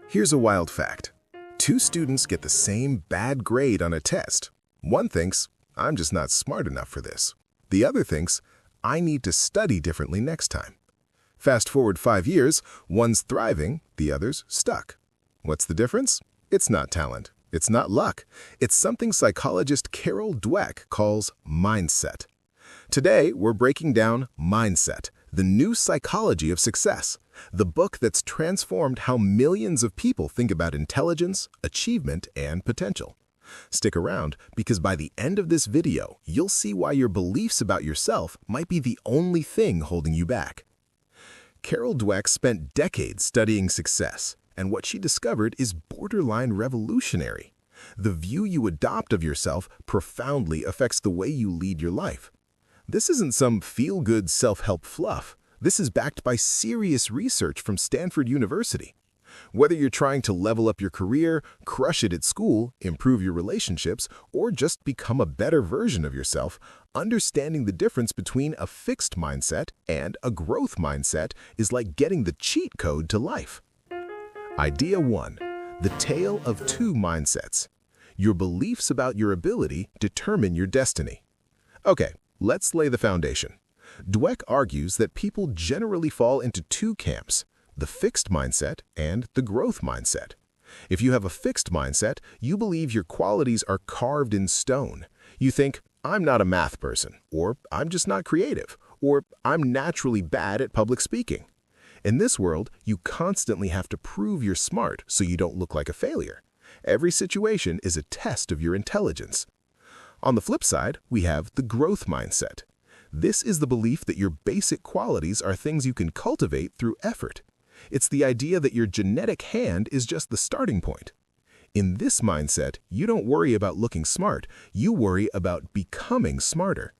Here's a wild fact. Two students get the same bad grade on a test. One thinks, I'm just not smart enough for this. The other thinks, I need to study differently next time. Fast forward 5 years, one's thriving, the other's stuck. What's the difference? It's not talent. It's not luck. It's something psychologist Carol Dweck calls mindset. Today, we're breaking down Mindset, the new psychology of success, the book that's transformed how millions of people think about intelligence, achievement, and potential. Stick around, because by the end of this video, you'll see why your beliefs about yourself might be the only thing holding you back. Carol Dweck spent decades studying success, and what she discovered is borderline revolutionary. The view you adopt of yourself profoundly affects the way you lead your life. This isn't some feel-good self-help fluff. This is backed by serious research from Stanford University. Whether you're trying to level up your career, crush it at school, improve your relationships, or just become a better version of yourself, understanding the difference between a fixed mindset and a growth mindset is like getting the cheat code to life. Idea 1. The tale of two mindsets. Your beliefs about your ability determine your destiny. Okay, let's lay the foundation. Dweck argues that people generally fall into two camps, the fixed mindset and the growth mindset. If you have a fixed mindset, you believe your qualities are carved in stone. You think, I'm not a math person, or I'm just not creative, or I'm naturally bad at public speaking. In this world, you constantly have to prove you're smart so you don't look like a failure. Every situation is a test of your intelligence. On the flip side, we have the growth mindset. This is the belief that your basic qualities are things you can cultivate through effort. It's the idea that your genetic hand is just the starting point. In this mindset, you don't worry about looking smart, you worry about becoming smarter.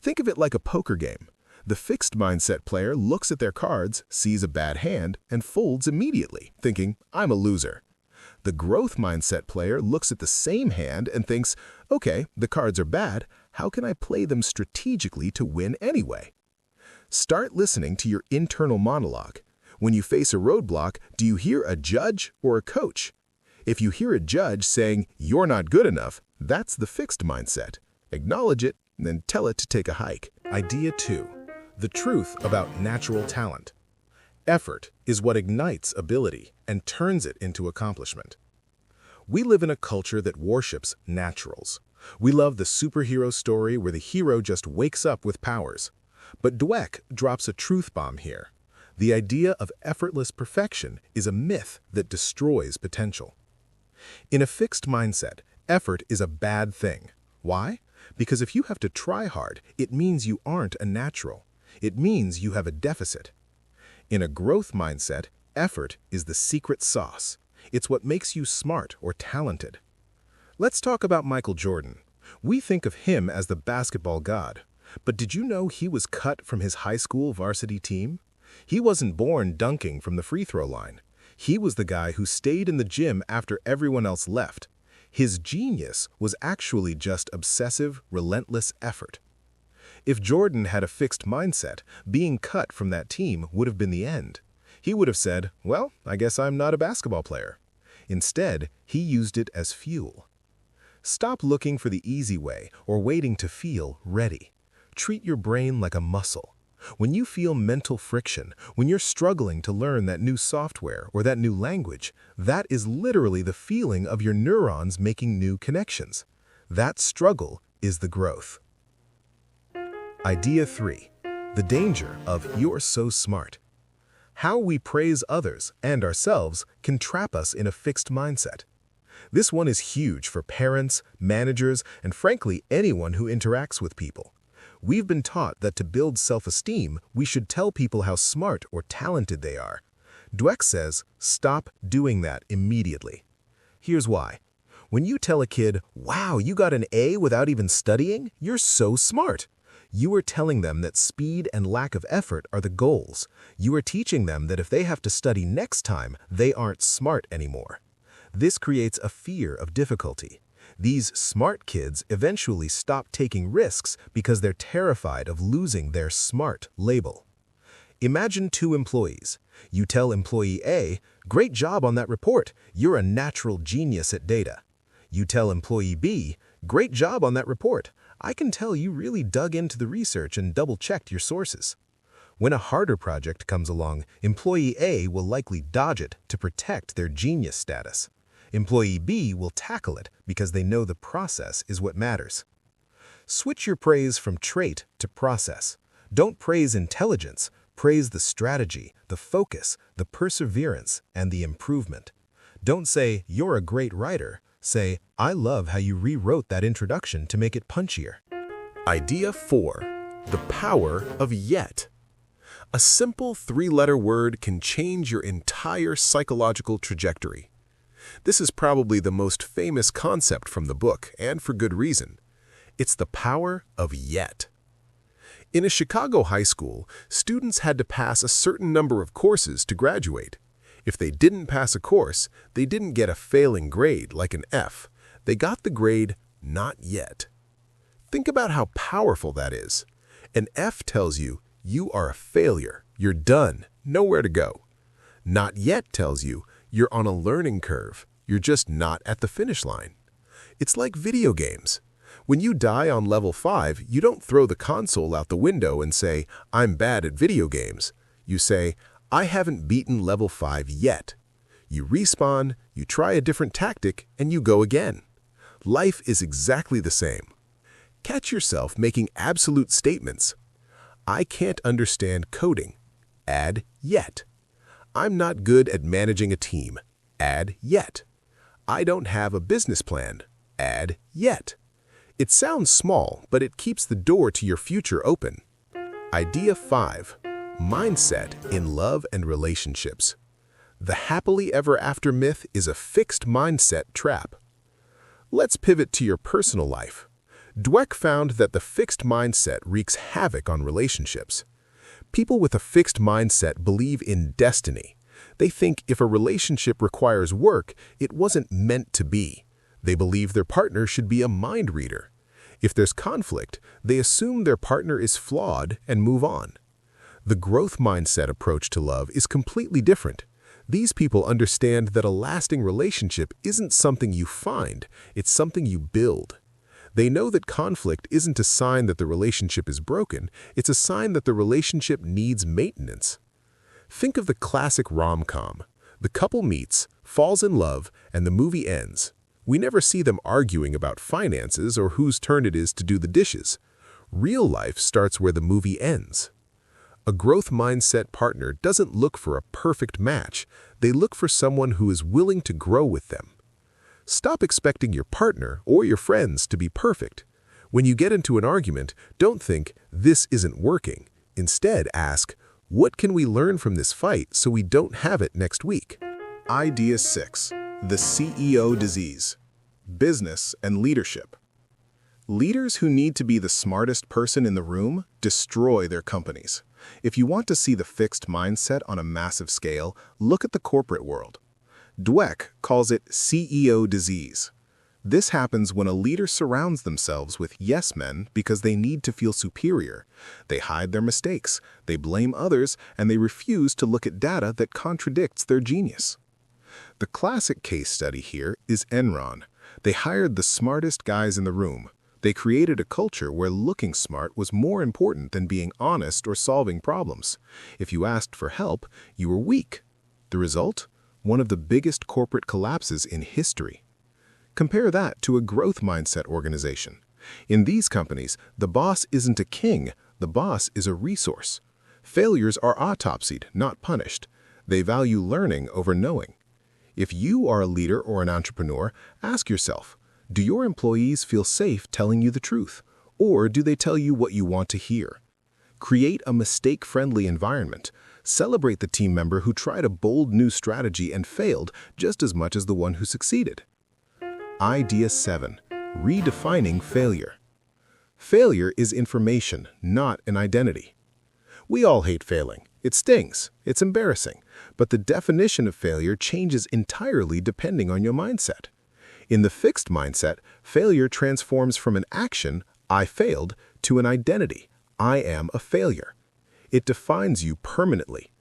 Think of it like a poker game. The fixed mindset player looks at their cards, sees a bad hand, and folds immediately, thinking, I'm a loser. The growth mindset player looks at the same hand and thinks, okay, the cards are bad, how can I play them strategically to win anyway? Start listening to your internal monologue. When you face a roadblock, do you hear a judge or a coach? If you hear a judge saying, you're not good enough, that's the fixed mindset. Acknowledge it, then tell it to take a hike. Idea 2. The truth about natural talent. Effort is what ignites ability and turns it into accomplishment. We live in a culture that worships naturals. We love the superhero story where the hero just wakes up with powers. But Dweck drops a truth bomb here. The idea of effortless perfection is a myth that destroys potential. In a fixed mindset, effort is a bad thing. Why? Because if you have to try hard, it means you aren't a natural. It means you have a deficit. In a growth mindset, effort is the secret sauce. It's what makes you smart or talented. Let's talk about Michael Jordan. We think of him as the basketball god. But did you know he was cut from his high school varsity team? He wasn't born dunking from the free throw line. He was the guy who stayed in the gym after everyone else left. His genius was actually just obsessive, relentless effort. If Jordan had a fixed mindset, being cut from that team would have been the end. He would have said, well, I guess I'm not a basketball player. Instead, he used it as fuel. Stop looking for the easy way or waiting to feel ready. Treat your brain like a muscle. When you feel mental friction, when you're struggling to learn that new software or that new language, that is literally the feeling of your neurons making new connections. That struggle is the growth. Idea 3. The danger of you're so smart. How we praise others and ourselves can trap us in a fixed mindset. This one is huge for parents, managers, and frankly, anyone who interacts with people. We've been taught that to build self-esteem, we should tell people how smart or talented they are. Dweck says, stop doing that immediately. Here's why. When you tell a kid, wow, you got an A without even studying, you're so smart. You are telling them that speed and lack of effort are the goals. You are teaching them that if they have to study next time, they aren't smart anymore. This creates a fear of difficulty. These smart kids eventually stop taking risks because they're terrified of losing their smart label. Imagine two employees. You tell employee A, "Great job on that report. You're a natural genius at data." You tell employee B, "Great job on that report. I can tell you really dug into the research and double-checked your sources." When a harder project comes along, employee A will likely dodge it to protect their genius status. Employee B will tackle it because they know the process is what matters. Switch your praise from trait to process. Don't praise intelligence. Praise the strategy, the focus, the perseverance, and the improvement. Don't say, "You're a great writer." Say, "I love how you rewrote that introduction to make it punchier." Idea 4. The power of yet. A simple three-letter word can change your entire psychological trajectory. This is probably the most famous concept from the book, and for good reason. It's the power of yet. In a Chicago high school, students had to pass a certain number of courses to graduate. If they didn't pass a course, they didn't get a failing grade like an F. They got the grade "not yet." Think about how powerful that is. An F tells you, you are a failure, you're done, nowhere to go. "Not yet" tells you, you're on a learning curve, you're just not at the finish line. It's like video games. When you die on level 5, you don't throw the console out the window and say, "I'm bad at video games." You say, "I haven't beaten level 5 yet." You respawn, you try a different tactic, and you go again. Life is exactly the same. Catch yourself making absolute statements. "I can't understand coding." Add "yet." "I'm not good at managing a team." Add "yet." "I don't have a business plan." Add "yet." It sounds small, but it keeps the door to your future open. Idea 5. Mindset in love and relationships. The happily ever after myth is a fixed mindset trap. Let's pivot to your personal life. Dweck found that the fixed mindset wreaks havoc on relationships. People with a fixed mindset believe in destiny. They think if a relationship requires work, it wasn't meant to be. They believe their partner should be a mind reader. If there's conflict, they assume their partner is flawed and move on. The growth mindset approach to love is completely different. These people understand that a lasting relationship isn't something you find, it's something you build. They know that conflict isn't a sign that the relationship is broken, it's a sign that the relationship needs maintenance. Think of the classic rom-com. The couple meets, falls in love, and the movie ends. We never see them arguing about finances or whose turn it is to do the dishes. Real life starts where the movie ends. A growth mindset partner doesn't look for a perfect match. They look for someone who is willing to grow with them. Stop expecting your partner or your friends to be perfect. When you get into an argument, don't think, "This isn't working." Instead, ask, "What can we learn from this fight so we don't have it next week?" Idea 6. The CEO disease. Business and leadership. Leaders who need to be the smartest person in the room destroy their companies. If you want to see the fixed mindset on a massive scale, look at the corporate world. Dweck calls it CEO disease. This happens when a leader surrounds themselves with yes men because they need to feel superior. They hide their mistakes, they blame others, and they refuse to look at data that contradicts their genius. The classic case study here is Enron. They hired the smartest guys in the room. They created a culture where looking smart was more important than being honest or solving problems. If you asked for help, you were weak. The result? One of the biggest corporate collapses in history. Compare that to a growth mindset organization. In these companies, the boss isn't a king, the boss is a resource. Failures are autopsied, not punished. They value learning over knowing. If you are a leader or an entrepreneur, ask yourself, do your employees feel safe telling you the truth? Or do they tell you what you want to hear? Create a mistake-friendly environment. Celebrate the team member who tried a bold new strategy and failed just as much as the one who succeeded. Idea 7. Redefining failure. Failure is information, not an identity. We all hate failing. It stings. It's embarrassing. But the definition of failure changes entirely depending on your mindset. In the fixed mindset, failure transforms from an action, "I failed," to an identity, "I am a failure." It defines you permanently.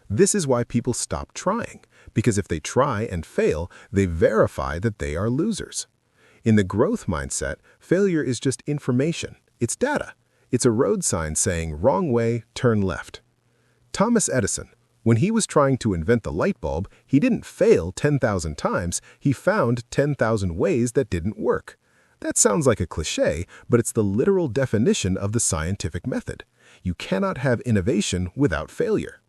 This is why people stop trying, because if they try and fail, they verify that they are losers. In the growth mindset, failure is just information. It's data. It's a road sign saying, wrong way, turn left. Thomas Edison, when he was trying to invent the light bulb, he didn't fail 10,000 times, he found 10,000 ways that didn't work. That sounds like a cliché, but it's the literal definition of the scientific method. You cannot have innovation without failure.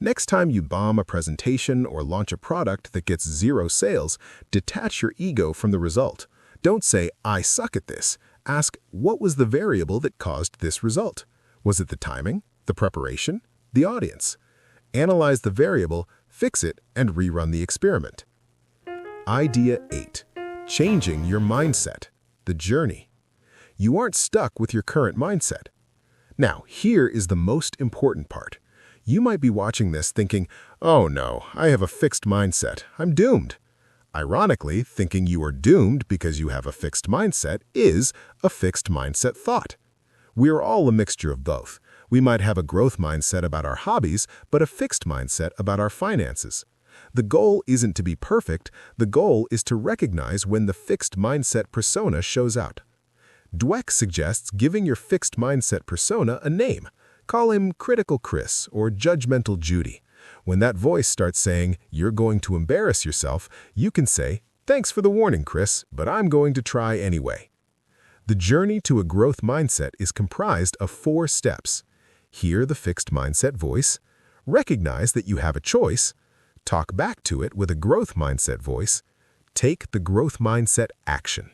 Next time you bomb a presentation or launch a product that gets 0 sales, detach your ego from the result. Don't say, I suck at this. Ask, what was the variable that caused this result? Was it the timing, the preparation, the audience? Analyze the variable, fix it, and rerun the experiment. Idea 8. Changing your mindset. The journey. You aren't stuck with your current mindset. Now, here is the most important part. You might be watching this thinking, oh no, I have a fixed mindset. I'm doomed. Ironically, thinking you are doomed because you have a fixed mindset is a fixed mindset thought. We are all a mixture of both. We might have a growth mindset about our hobbies, but a fixed mindset about our finances. The goal isn't to be perfect. The goal is to recognize when the fixed mindset persona shows out. Dweck suggests giving your fixed mindset persona a name. Call him Critical Chris or Judgmental Judy. When that voice starts saying, you're going to embarrass yourself, you can say, thanks for the warning, Chris, but I'm going to try anyway. The journey to a growth mindset is comprised of 4 steps. Hear the fixed mindset voice, recognize that you have a choice, talk back to it with a growth mindset voice, take the growth mindset action.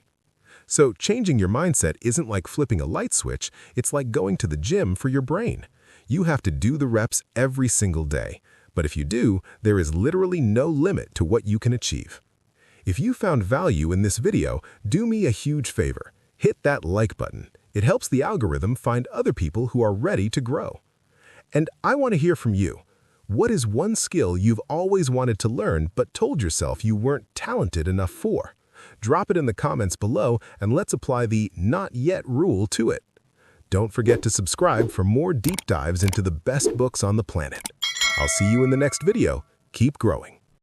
So changing your mindset isn't like flipping a light switch, it's like going to the gym for your brain. You have to do the reps every single day. But if you do, there is literally no limit to what you can achieve. If you found value in this video, do me a huge favor. Hit that like button. It helps the algorithm find other people who are ready to grow. And I want to hear from you. What is one skill you've always wanted to learn but told yourself you weren't talented enough for? Drop it in the comments below and let's apply the not yet rule to it. Don't forget to subscribe for more deep dives into the best books on the planet. I'll see you in the next video. Keep growing.